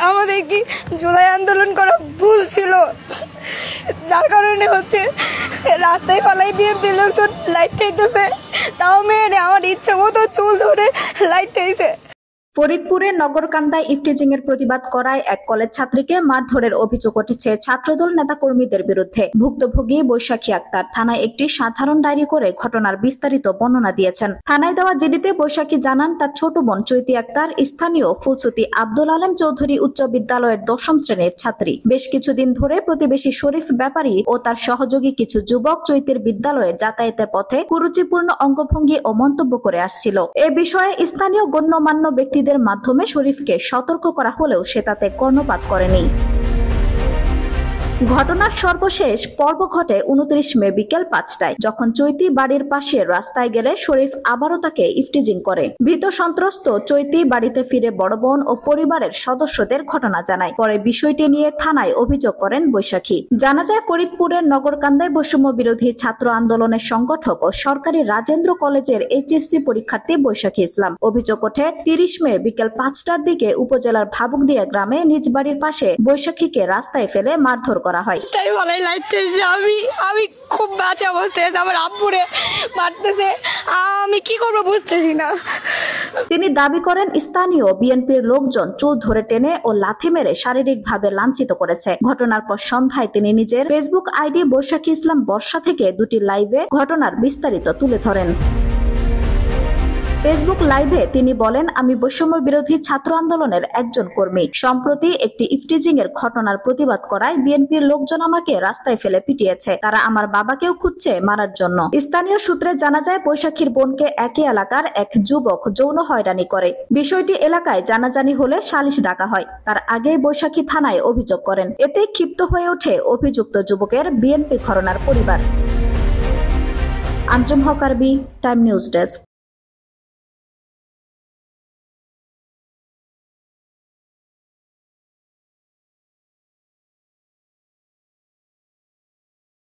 আমাদের কি জুলাই আন্দোলন করা ভুল ছিল, যার কারণে হচ্ছে রাস্তায় ফালাই দিয়ে লোকজন লাইট খাইতেছে, তাও মেয়েরে আমার ইচ্ছে মতো চুল ধরে লাইট খাইছে। ফরিদপুরের নগরকান্দায় ইফটিজিং এর প্রতিবাদ করায় এক কলেজ ছাত্রীকে মারধরের অভিযোগ উঠেছে ছাত্রদল নেতাকর্মীদের বিরুদ্ধে। ভুক্তভোগী বৈশাখী আক্তার থানায় একটি সাধারণ ডায়েরি করে ঘটনার বিস্তারিত বর্ণনা দিয়েছেন। থানায় দেওয়া জিডিতে বৈশাখী জানান তার ছোট বোন চৈতি আক্তার স্থানীয় ফুলছুতি আব্দুল আলম চৌধুরী উচ্চ বিদ্যালয়ের ১০ম শ্রেণীর ছাত্রী। বেশ কিছুদিন ধরে প্রতিবেশী শরীফ ব্যাপারী ও তার সহযোগী কিছু যুবক চৈতির বিদ্যালয়ে যাতায়াতের পথে কুরুচিপূর্ণ অঙ্গভঙ্গি ও মন্তব্য করে আসছিল। এ বিষয়ে স্থানীয় গণ্যমান্য ব্যক্তি মাধ্যমে শরীফকে সতর্ক করা হলেও সে তাতে কর্ণপাত করেনি। ঘটনার সর্বশেষ পর্ব ঘটে ২৯ মে বিকেল ৫টায়, যখন চৈতি বাড়ির পাশে রাস্তায় গেলে শরীফ আবারও তাকে ইফটিজিং করে। ভীত সন্ত্রস্ত চৈতি বাড়িতে ফিরে বড় বোন ও পরিবারের সদস্যদের ঘটনা জানায়। পরে বিষয়টি নিয়ে থানায় অভিযোগ করেন বৈশাখী। জানা যায় ফরিদপুরের নগরকান্দায় বৈষম্য বিরোধী ছাত্র আন্দোলনের সংগঠক ও সরকারি রাজেন্দ্র কলেজের এইচএসসি পরীক্ষার্থী বৈশাখী ইসলাম। অভিযোগ ওঠে ৩০ মে বিকেল ৫টার দিকে উপজেলার ভাবুকদিয়া গ্রামে নিজ বাড়ির পাশে বৈশাখীকে রাস্তায় ফেলে মারধর করা হয়। তাই ভালোই লাগতেছে, আমি খুব বাজে অবস্থায় আছে, আমার আব্বুরে মারতেছে, আমি কি করবো বুঝতেছি না। তিনি দাবি করেন স্থানীয় বিএনপির লোকজন চুল ধরে টেনে ও লাথি মেরে শারীরিকভাবে লাঞ্ছিত করেছে। ঘটনার পর সন্ধ্যায় তিনি নিজের ফেসবুক আইডি বৈশাখী ইসলাম বর্ষা থেকে দুটি লাইভে ঘটনার বিস্তারিত তুলে ধরেন। ফেসবুক লাইভে তিনি বলেন, আমি বৈষম্য বিরোধী ছাত্র আন্দোলনের একজন কর্মী। সম্প্রতি একটি ইফটিজিং এর ঘটনার প্রতিবাদ করায় বিএনপির লোকজন আমাকে রাস্তায় ফেলে পিটিয়েছে। তারা আমার বাবাকেও খুঁজছে মারার জন্য। স্থানীয় সূত্রে জানা যায় বৈশাখীর বোনকে একই এলাকার এক যুবক যৌন হয়রানি করে। বিষয়টি এলাকায় জানাজানি হলে সালিশ ডাকা হয়। তার আগেই বৈশাখী থানায় অভিযোগ করেন। এতে ক্ষিপ্ত হয়ে ওঠে অভিযুক্ত যুবকের বিএনপি ঘরানার পরিবার। আঞ্জুম হক আরবি, টাইম নিউজ ডেস্ক।